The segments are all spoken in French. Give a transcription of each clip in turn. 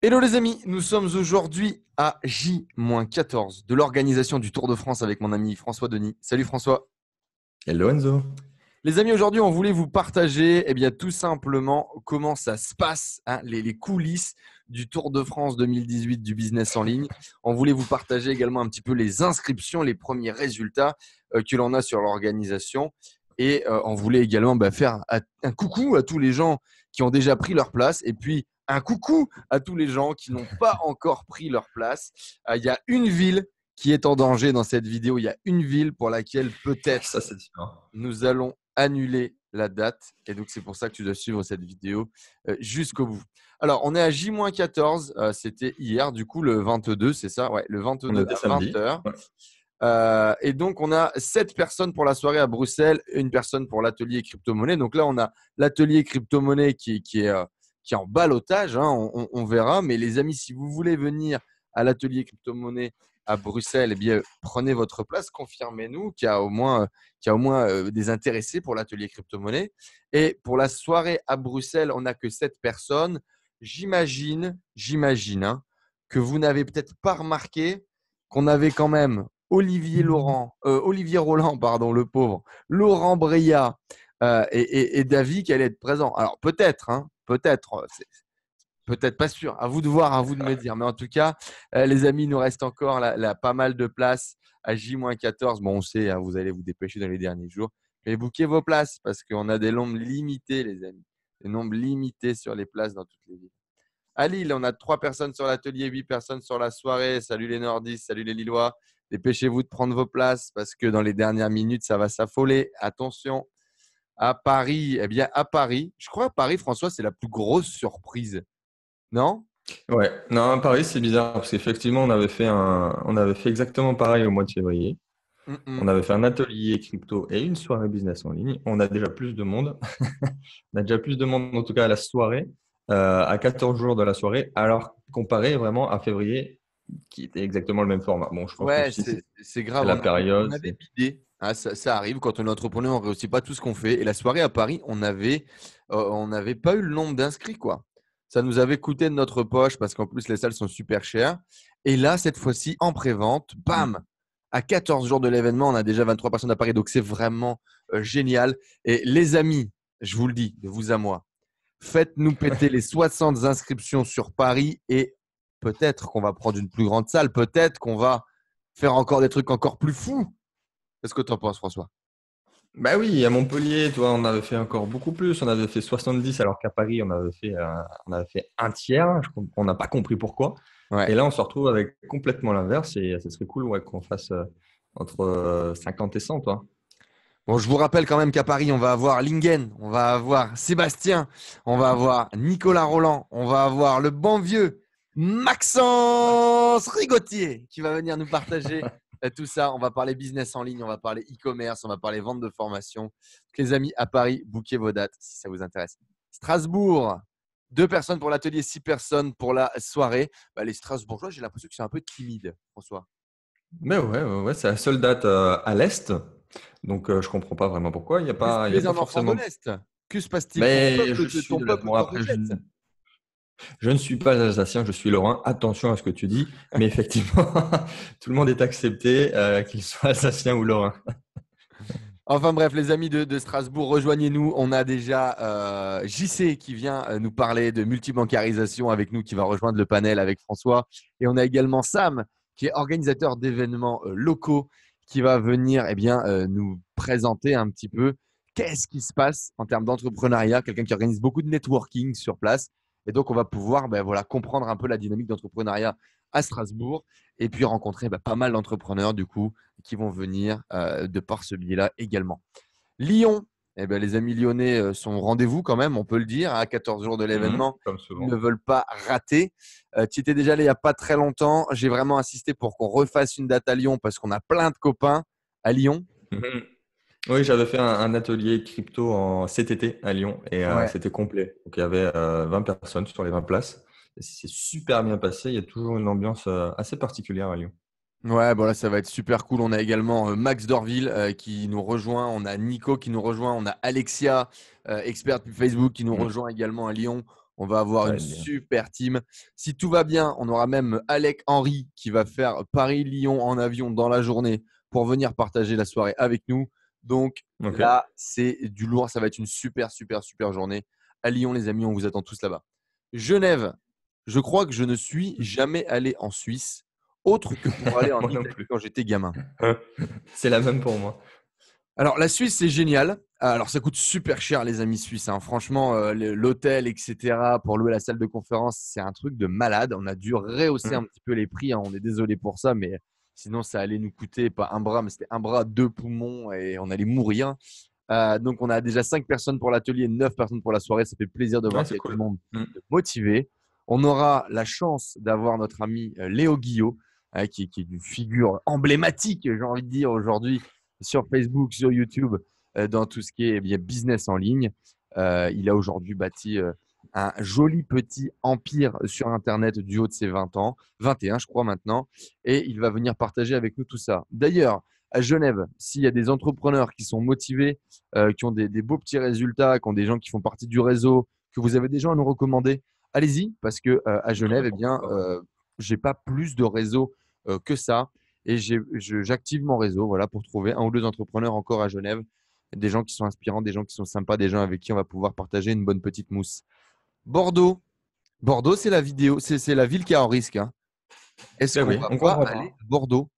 Hello les amis, nous sommes aujourd'hui à J-14 de l'organisation du Tour de France avec mon ami François Denis. Salut François. Hello Enzo. Les amis, aujourd'hui on voulait vous partager tout simplement comment ça se passe, les coulisses du Tour de France 2018 du business en ligne. On voulait vous partager également un petit peu les inscriptions, les premiers résultats que l'on a sur l'organisation. Et on voulait également faire un coucou à tous les gens qui ont déjà pris leur place et puis un coucou à tous les gens qui n'ont pas encore pris leur place. Il y a une ville qui est en danger dans cette vidéo. Il y a une ville pour laquelle peut-être Ça, c'est différent. nous allons annuler la date. Et donc, c'est pour ça que tu dois suivre cette vidéo jusqu'au bout. Alors, on est à J-14. C'était hier, du coup, le 22, c'est ça? Ouais, le On 22 était à 20 samedi. h. Ouais. Et donc, on a 7 personnes pour la soirée à Bruxelles, une personne pour l'atelier crypto-monnaie. Donc là, on a l'atelier crypto-monnaie qui est en ballottage. On verra. Mais les amis, si vous voulez venir à l'atelier crypto-monnaie à Bruxelles, eh bien, prenez votre place, confirmez-nous qu'il y a au moins des intéressés pour l'atelier crypto-monnaie. Et pour la soirée à Bruxelles, on n'a que 7 personnes. J'imagine que vous n'avez peut-être pas remarqué qu'on avait quand même Olivier Roland, pardon, le pauvre, Laurent Breillat et David qui allaient être présents. Alors peut-être, peut-être pas sûr. À vous de voir, à vous de me dire. Mais en tout cas, les amis, il nous reste encore pas mal de places à J-14. Bon, on sait, vous allez vous dépêcher dans les derniers jours. Mais booker vos places parce qu'on a des nombres limités, les amis. Des nombres limités sur les places dans toutes les villes. À Lille, on a 3 personnes sur l'atelier, 8 personnes sur la soirée. Salut les Nordistes, salut les Lillois. Dépêchez-vous de prendre vos places parce que dans les dernières minutes, ça va s'affoler. Attention. À Paris, à Paris, je crois à Paris, François, c'est la plus grosse surprise. Non? Ouais. Non, à Paris, c'est bizarre parce qu'effectivement, on avait fait exactement pareil au mois de février. On avait fait un atelier crypto et une soirée business en ligne. On a déjà plus de monde. On a déjà plus de monde, en tout cas à la soirée, à 14 jours de la soirée, alors comparé vraiment à février, qui était exactement le même format. Bon, je pense que Ouais, aussi, c'est c'est grave. la On période. avait bidé. Ça arrive quand on est entrepreneur, on ne réussit pas tout ce qu'on fait. Et la soirée à Paris, on n'avait pas eu le nombre d'inscrits, quoi. Ça nous avait coûté de notre poche parce qu'en plus, les salles sont super chères. Et là, cette fois-ci, en pré-vente, bam! À 14 jours de l'événement, on a déjà 23 personnes à Paris. Donc, c'est vraiment génial. Et les amis, je vous le dis, de vous à moi, faites-nous péter les 60 inscriptions sur Paris et peut-être qu'on va prendre une plus grande salle. Peut-être qu'on va faire encore des trucs encore plus fous. Qu'est-ce que tu en penses, François? Bah oui, à Montpellier, toi, on avait fait encore beaucoup plus. On avait fait 70, alors qu'à Paris, on avait fait un tiers. On n'a pas compris pourquoi. Ouais. Et là, on se retrouve avec complètement l'inverse. Et ce serait cool, ouais, qu'on fasse entre 50 et 100, toi. Bon, je vous rappelle quand même qu'à Paris, on va avoir Lingen, on va avoir Sébastien, on va avoir Nicolas Roland, on va avoir le bon vieux Maxence Rigotier qui va venir nous partager tout ça. On va parler business en ligne, on va parler e-commerce, on va parler vente de formation. Donc, les amis, à Paris, bookez vos dates si ça vous intéresse. Strasbourg, 2 personnes pour l'atelier, 6 personnes pour la soirée. Les Strasbourgeois, j'ai l'impression que c'est un peu timide, François. Mais ouais, c'est la seule date à l'Est. Donc, je comprends pas vraiment pourquoi. Parce que Il tu y a es pas un enfant de forcément. l'Est. Que se passe-t-il? Ton Mais je peuple te, suis ton de la. peuple Bon, te après, rejette. je ne suis pas alsacien, je suis lorrain. Attention à ce que tu dis. Mais effectivement, tout le monde est accepté, qu'il soit alsacien ou lorrain. Enfin bref, les amis de Strasbourg, rejoignez-nous. On a déjà JC qui vient nous parler de multibancarisation avec nous, qui va rejoindre le panel avec François. Et on a également Sam, qui est organisateur d'événements locaux, qui va venir nous présenter un petit peu qu'est-ce qui se passe en termes d'entrepreneuriat, quelqu'un qui organise beaucoup de networking sur place. Et donc, on va pouvoir comprendre un peu la dynamique d'entrepreneuriat à Strasbourg et puis rencontrer pas mal d'entrepreneurs du coup qui vont venir de par ce biais-là également. Lyon, les amis lyonnais sont au rendez-vous quand même, on peut le dire, à 14 jours de l'événement. Comme Ils ne souvent. veulent pas rater. Tu étais déjà allé il n'y a pas très longtemps. J'ai vraiment insisté pour qu'on refasse une date à Lyon parce qu'on a plein de copains à Lyon. Mhm. Oui, j'avais fait un atelier crypto cet été à Lyon et Ouais. c'était complet. Donc, il y avait 20 personnes sur les 20 places. Et c'est super bien passé. Il y a toujours une ambiance assez particulière à Lyon. Ouais, bon là, ça va être super cool. On a également Max Dorville qui nous rejoint. On a Nico qui nous rejoint. On a Alexia, experte Facebook, qui nous rejoint également à Lyon. On va avoir une super team. Si tout va bien, on aura même Alec Henry qui va faire Paris-Lyon en avion dans la journée pour venir partager la soirée avec nous. Donc là, c'est du lourd. Ça va être une super, super, super journée. À Lyon, les amis, on vous attend tous là-bas. Genève, je crois que je ne suis jamais allé en Suisse autre que pour aller en Moi non Italie plus. quand j'étais gamin. C'est la même pour moi. Alors, la Suisse, c'est génial. Alors, ça coûte super cher, les amis suisses, hein. Franchement, l'hôtel, etc., pour louer la salle de conférence, c'est un truc de malade. On a dû rehausser un petit peu les prix, hein. On est désolé pour ça, mais sinon, ça allait nous coûter pas un bras, mais c'était un bras, deux poumons et on allait mourir. Donc, on a déjà 5 personnes pour l'atelier, 9 personnes pour la soirée. Ça fait plaisir de voir qu'il y a cool. tout le monde motivé. On aura la chance d'avoir notre ami Léo Guillot, qui est une figure emblématique, j'ai envie de dire, aujourd'hui, sur Facebook, sur YouTube, dans tout ce qui est bien business en ligne. Il a aujourd'hui bâti un joli petit empire sur Internet du haut de ses 20 ans, 21 je crois maintenant, et il va venir partager avec nous tout ça. D'ailleurs, à Genève, s'il y a des entrepreneurs qui sont motivés, qui ont des beaux petits résultats, qui ont des gens qui font partie du réseau, que vous avez des gens à nous recommander, allez-y, parce que à Genève, eh bien, j'ai pas plus de réseau que ça. Et j'active mon réseau voilà, pour trouver un ou deux entrepreneurs encore à Genève, des gens qui sont inspirants, des gens qui sont sympas, des gens avec qui on va pouvoir partager une bonne petite mousse. Bordeaux. Bordeaux, c'est la vidéo, c'est la ville qui est en risque, hein. Est-ce qu'on va on pas comprend aller pas. à Bordeaux?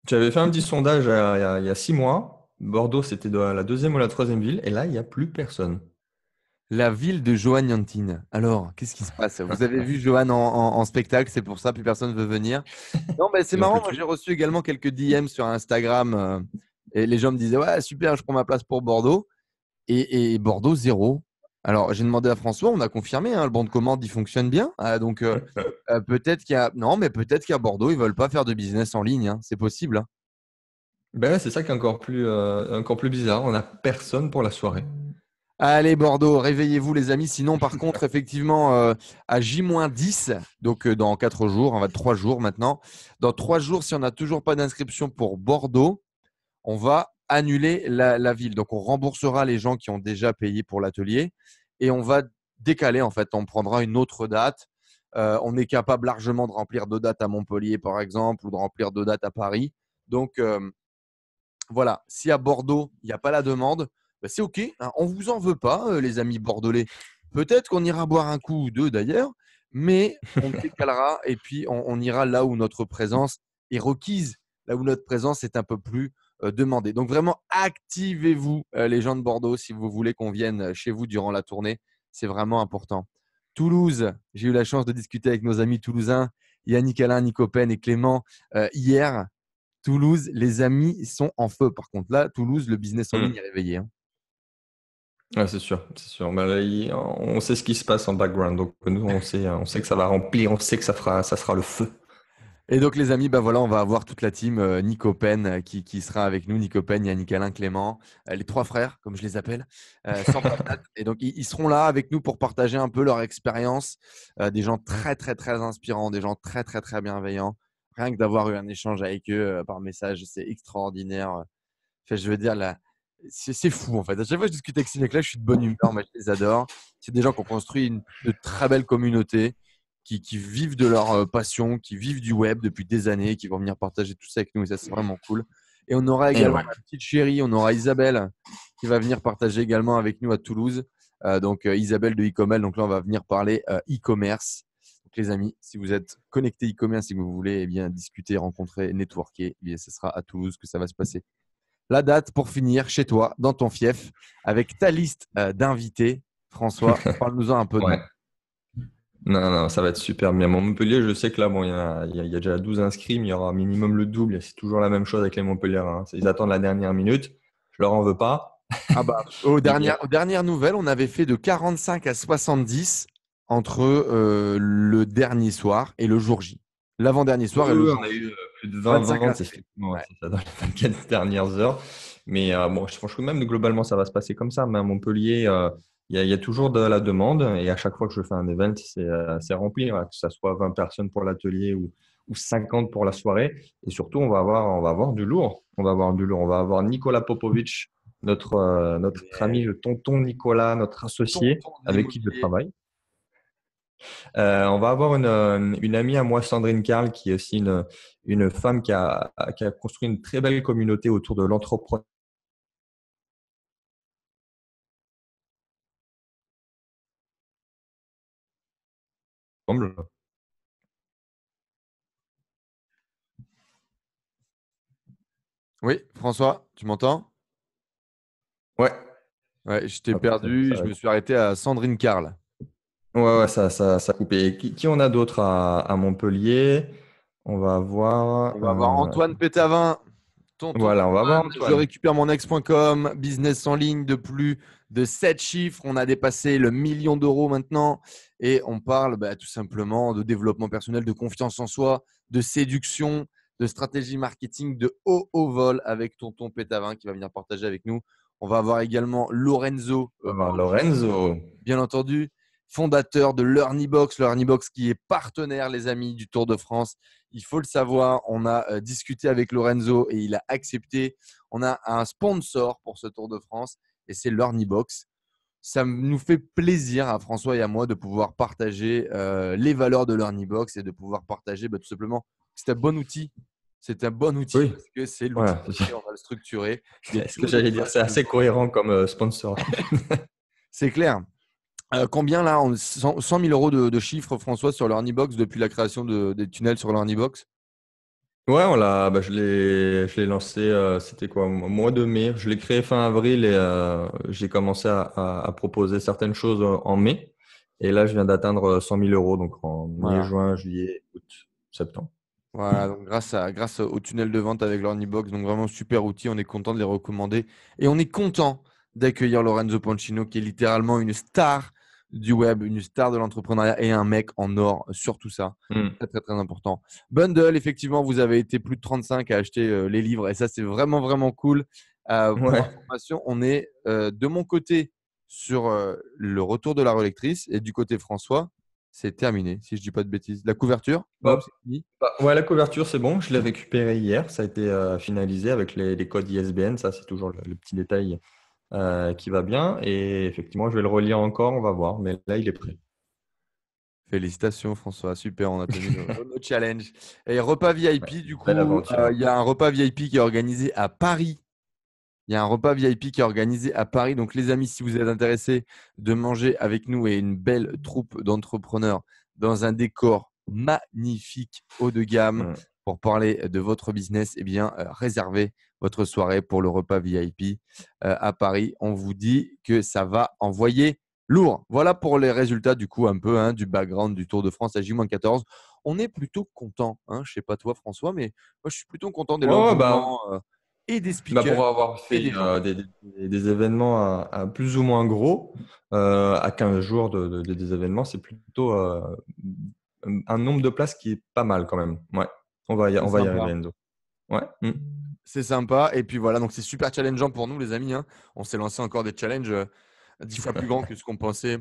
J'avais fait un petit sondage il y a 6 mois. Bordeaux, c'était la deuxième ou la troisième ville. Et là, il n'y a plus personne. La ville de Johan Yantine. Alors, qu'est-ce qui se passe? Vous avez vu Johan en spectacle, c'est pour ça, plus personne ne veut venir. Non, mais c'est Ils ont plus marrant. de Moi, j'ai sous. reçu également quelques DM sur Instagram et les gens me disaient ouais, super, je prends ma place pour Bordeaux. Et Bordeaux, zéro. Alors, j'ai demandé à François, on a confirmé, hein, le bon de commande, il fonctionne bien. Donc, peut-être qu'il y a. Non, mais peut-être qu'à Bordeaux, ils ne veulent pas faire de business en ligne, hein. C'est possible, hein. Ben ouais, c'est ça qui est encore plus bizarre. On n'a personne pour la soirée. Allez, Bordeaux, réveillez-vous, les amis. Sinon, par contre, effectivement, à J-10, donc dans 4 jours, on va 3 jours maintenant. Dans 3 jours, si on n'a toujours pas d'inscription pour Bordeaux, on va annuler la ville. Donc, on remboursera les gens qui ont déjà payé pour l'atelier et on va décaler, en fait. On prendra une autre date. On est capable largement de remplir 2 dates à Montpellier, par exemple, ou de remplir 2 dates à Paris. Donc, voilà, si à Bordeaux, il n'y a pas la demande, bah, c'est OK, hein. On ne vous en veut pas, les amis bordelais. Peut-être qu'on ira boire un coup ou deux d'ailleurs, mais on décalera et puis on ira là où notre présence est requise, là où notre présence est un peu plus demandée. Donc vraiment, activez-vous, les gens de Bordeaux, si vous voulez qu'on vienne chez vous durant la tournée. C'est vraiment important. Toulouse, j'ai eu la chance de discuter avec nos amis toulousains, Yannick Alain, Nico Pen et Clément hier. Toulouse, les amis sont en feu. Par contre, là, Toulouse, le business en ligne est réveillé, hein. Ouais, c'est sûr, c'est sûr. Ben là, on sait ce qui se passe en background. Donc, nous, on sait que ça va remplir, on sait que ça sera le feu. Et donc, les amis, bah voilà, on va avoir toute la team Nico Pen qui sera avec nous. Nico Pen, Yannick Alain, Clément, les 3 frères, comme je les appelle, sans patate. Et donc, ils seront là avec nous pour partager un peu leur expérience. Des gens très, très, très inspirants, des gens très, très, très bienveillants. Rien que d'avoir eu un échange avec eux par message, c'est extraordinaire. Enfin, je veux dire, là, c'est fou en fait. À chaque fois que je discute avec ces mecs-là, je suis de bonne humeur, moi, je les adore. C'est des gens qui ont construit de très belles communautés, qui vivent de leur passion, qui vivent du web depuis des années, qui vont venir partager tout ça avec nous et ça, c'est vraiment cool. Et on aura Et également ouais. ma petite chérie, on aura Isabelle qui va venir partager également avec nous à Toulouse. Donc, Isabelle de e-commerce. Donc là, on va venir parler e-commerce. Donc, les amis, si vous êtes connectés e-commerce et que vous voulez eh bien, discuter, rencontrer, networker, eh bien, ce sera à Toulouse que ça va se passer. La date pour finir chez toi, dans ton fief, avec ta liste d'invités. François, parle-nous-en un peu de Ouais. nous. Non, non, ça va être super bien. Montpellier, je sais que là, bon, il y a déjà 12 inscrits, mais il y aura minimum le double. C'est toujours la même chose avec les Montpelliérains, hein. Ils attendent la dernière minute. Je leur en veux pas. Ah bah, Mais aux dernières nouvelles, on avait fait de 45 à 70 entre le dernier soir et le jour J. L'avant-dernier soir et le on jour a J. eu plus de 20 25 ventes, inscrits. effectivement, ouais, Ouais. c'est ça, dans les 24 dernières heures. Mais bon, je pense que même globalement, ça va se passer comme ça. Mais à Montpellier, il y a toujours de la demande. Et à chaque fois que je fais un event, c'est rempli, hein, que ce soit 20 personnes pour l'atelier ou 50 pour la soirée. Et surtout, on va avoir du lourd. On va avoir du lourd. On va avoir Nicolas Popovic notre ami, le tonton Nicolas, notre associé Tonton de avec qui je l'immobilier. travaille. On va avoir une amie à moi, Sandrine Carl, qui est aussi une femme qui a construit une très belle communauté autour de l'entrepreneuriat. Oui, François, tu m'entends? Ouais, Ouais, je t'ai hop, perdu. Je me suis arrêté à Sandrine Carl. ouais, ça a coupé. Et qui on a d'autre à Montpellier? On va On avoir, va avoir Antoine Pétavin. Tonton voilà, on va avoir Antoine, je Antoine. récupère mon ex.com, business en ligne de plus de 7 chiffres. On a dépassé le million d'euros maintenant et on parle tout simplement de développement personnel, de confiance en soi, de séduction, de stratégie marketing de haut vol avec Tonton Pétavin qui va venir partager avec nous. On va avoir également Lorenzo On va avoir Lorenzo. bien entendu, fondateur de LearnyBox. LearnyBox qui est partenaire, les amis, du Tour de France. Il faut le savoir, on a discuté avec Lorenzo et il a accepté. On a un sponsor pour ce Tour de France et c'est LearnyBox. Ça nous fait plaisir à François et à moi de pouvoir partager les valeurs de LearnyBox et de pouvoir partager tout simplement que c'est un bon outil. C'est un bon outil Oui, parce que c'est l'outil voilà. sur lequel on va le structurer. Il y a C'est ce que toutes les j'allais dire. phases C'est de… assez cohérent comme sponsor. C'est clair. Combien là 100 000 euros de chiffre, François, sur LearnyBox depuis la création des tunnels sur LearnyBox? Ouais, je l'ai lancé, c'était quoi, au mois de mai. Je l'ai créé fin avril et j'ai commencé à proposer certaines choses en mai. Et là, je viens d'atteindre 100 000 euros, donc en mai, Voilà. juin, juillet, août, septembre. Voilà, donc grâce au tunnel de vente avec LearnyBox, donc vraiment super outil, on est content de les recommander et on est content d'accueillir Lorenzo Pancino qui est littéralement une star du web, une star de l'entrepreneuriat et un mec en or sur tout ça. Hmm. Très très très important. Bundle, effectivement, vous avez été plus de 35 à acheter les livres et ça c'est vraiment vraiment cool. Pour Ouais. information, on est de mon côté sur le retour de la relectrice et du côté François, c'est terminé si je dis pas de bêtises. La couverture, non, Bah, c'est fini. ouais, la couverture, c'est bon. Je l'ai récupérée hier. Ça a été finalisé avec les codes ISBN. Ça, c'est toujours le petit détail qui va bien. Et effectivement, je vais le relire encore. On va voir. Mais là, il est prêt. Félicitations François, super, on a tenu nos challenges. Et repas Ouais, VIP, du belle coup, aventure. il y a un repas VIP qui est organisé à Paris. Il y a un repas VIP qui est organisé à Paris. Donc les amis, si vous êtes intéressés de manger avec nous et une belle troupe d'entrepreneurs dans un décor magnifique haut de gamme Hmm. pour parler de votre business, eh bien, réservez votre soirée pour le repas VIP à Paris. On vous dit que ça va envoyer lourd. Voilà pour les résultats du coup un peu du background du Tour de France à J-14. On est plutôt content. Je ne sais pas toi François, mais moi je suis plutôt content de Ouais, ouais, bah, l'engouement et des speakers pour avoir et fait des gens. des événements à plus ou moins gros, à 15 jours des événements, c'est plutôt un nombre de places qui est pas mal quand même. Ouais, C'est on va y sympa. arriver, Enzo. Ouais. Hmm. C'est sympa. Et puis voilà, donc c'est super challengeant pour nous, les amis. On s'est lancé encore des challenges 10 fois plus grands que ce qu'on pensait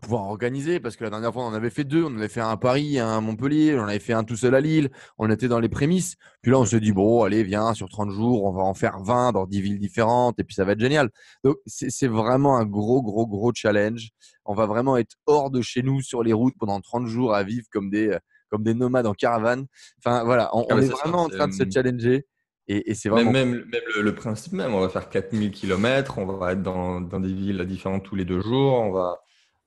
pouvoir organiser. Parce que la dernière fois, on en avait fait deux. On en avait fait un à Paris, un à Montpellier. On en avait fait un tout seul à Lille. On était dans les prémices. Puis là, on s'est dit, bon, allez, viens, sur 30 jours, on va en faire 20 dans 10 villes différentes. Et puis ça va être génial. Donc, c'est vraiment un gros, gros, gros challenge. On va vraiment être hors de chez nous sur les routes pendant 30 jours à vivre comme des nomades en caravane. Enfin, voilà, Ah, on mais est c'est ça. vraiment en train de se challenger. Et c'est Même, vraiment cool. même le principe même, on va faire 4 000 kilomètres, on va être dans des villes différentes tous les 2 jours,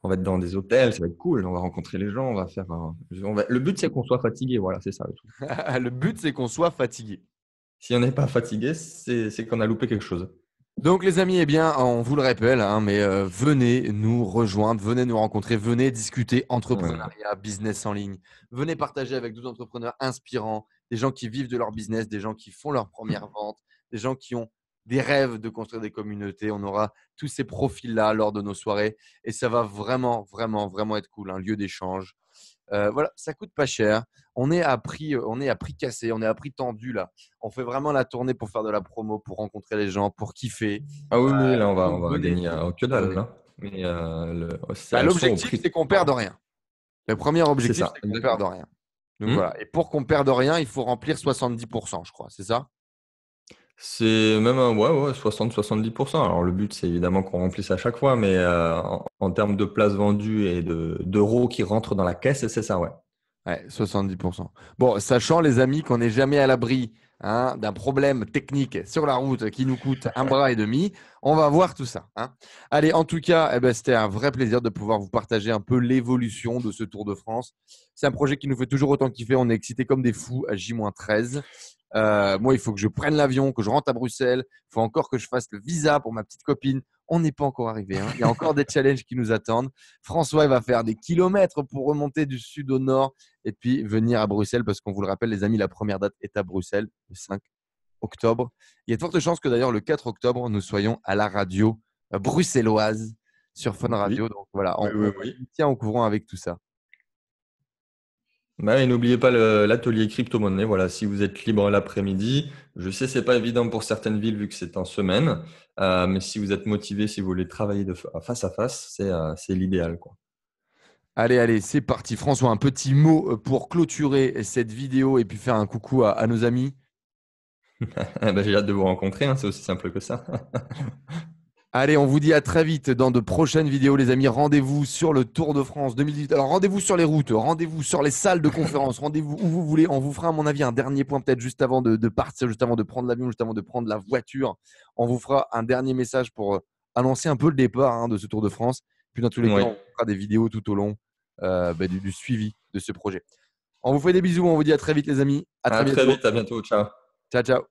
on va être dans des hôtels, ça va être cool, on va rencontrer les gens, on va faire. Le but, c'est qu'on soit fatigué, voilà, c'est ça le truc. Le but, c'est qu'on soit fatigué. Si on n'est pas fatigué, c'est qu'on a loupé quelque chose. Donc, les amis, eh bien, on vous le rappelle, mais venez nous rejoindre, venez nous rencontrer, venez discuter Ouais. entrepreneuriat, business en ligne. Venez partager avec d'autres entrepreneurs inspirants, des gens qui vivent de leur business, des gens qui font leur première vente, des gens qui ont des rêves de construire des communautés. On aura tous ces profils-là lors de nos soirées et ça va vraiment, vraiment, vraiment être cool, un lieu d'échange. Voilà, ça coûte pas cher. On est à prix cassé, on est à prix tendu là. On fait vraiment la tournée pour faire de la promo, pour rencontrer les gens, pour kiffer. Ah oui, oui, là, on Donc va venez, gagner que dalle, venez. là. Mais elles sont au L'objectif, prix de c'est qu'on perde temps. rien. Le premier C'est objectif, ça, c'est qu'on perde exactement. rien. Donc Hmm. voilà. Et pour qu'on perde rien, il faut remplir 70%, je crois. C'est ça? C'est même ouais, 60-70%. Alors, le but, c'est évidemment qu'on remplisse à chaque fois, mais en termes de places vendues et d'euros qui rentrent dans la caisse, c'est ça, ouais. Ouais, 70%. Bon, sachant, les amis, qu'on n'est jamais à l'abri d'un problème technique sur la route qui nous coûte un bras et demi, on va voir tout ça. Allez, en tout cas, eh ben, c'était un vrai plaisir de pouvoir vous partager un peu l'évolution de ce Tour de France. C'est un projet qui nous fait toujours autant kiffer. On est excités comme des fous à J-13. Moi, il faut que je prenne l'avion, que je rentre à Bruxelles. Il faut encore que je fasse le visa pour ma petite copine. On n'est pas encore arrivé. Il y a encore des challenges qui nous attendent. François, il va faire des kilomètres pour remonter du sud au nord et puis venir à Bruxelles parce qu'on vous le rappelle, les amis, la première date est à Bruxelles, le 5 octobre. Il y a de fortes chances que d'ailleurs, le 4 octobre, nous soyons à la radio bruxelloise sur Fun Oui, Radio. Donc voilà, oui, oui, on oui. tient au courant avec tout ça. Et n'oubliez pas l'atelier crypto-monnaie. Voilà, si vous êtes libre l'après-midi, je sais c'est pas évident pour certaines villes vu que c'est en semaine, mais si vous êtes motivé, si vous voulez travailler face à face, c'est l'idéal, quoi. Allez, c'est parti. François, un petit mot pour clôturer cette vidéo et puis faire un coucou à nos amis. J'ai hâte de vous rencontrer, hein, c'est aussi simple que ça. Allez, on vous dit à très vite dans de prochaines vidéos, les amis. Rendez-vous sur le Tour de France 2018. Alors, rendez-vous sur les routes, rendez-vous sur les salles de conférence, rendez-vous où vous voulez. On vous fera, à mon avis, un dernier point peut-être juste avant de partir, juste avant de prendre l'avion, juste avant de prendre la voiture. On vous fera un dernier message pour annoncer un peu le départ de ce Tour de France. Puis, dans tous les cas, Oui. on fera des vidéos tout au long du suivi de ce projet. On vous fait des bisous. On vous dit à très vite, les amis. À À très très bientôt. vite, à bientôt, ciao. Ciao, ciao.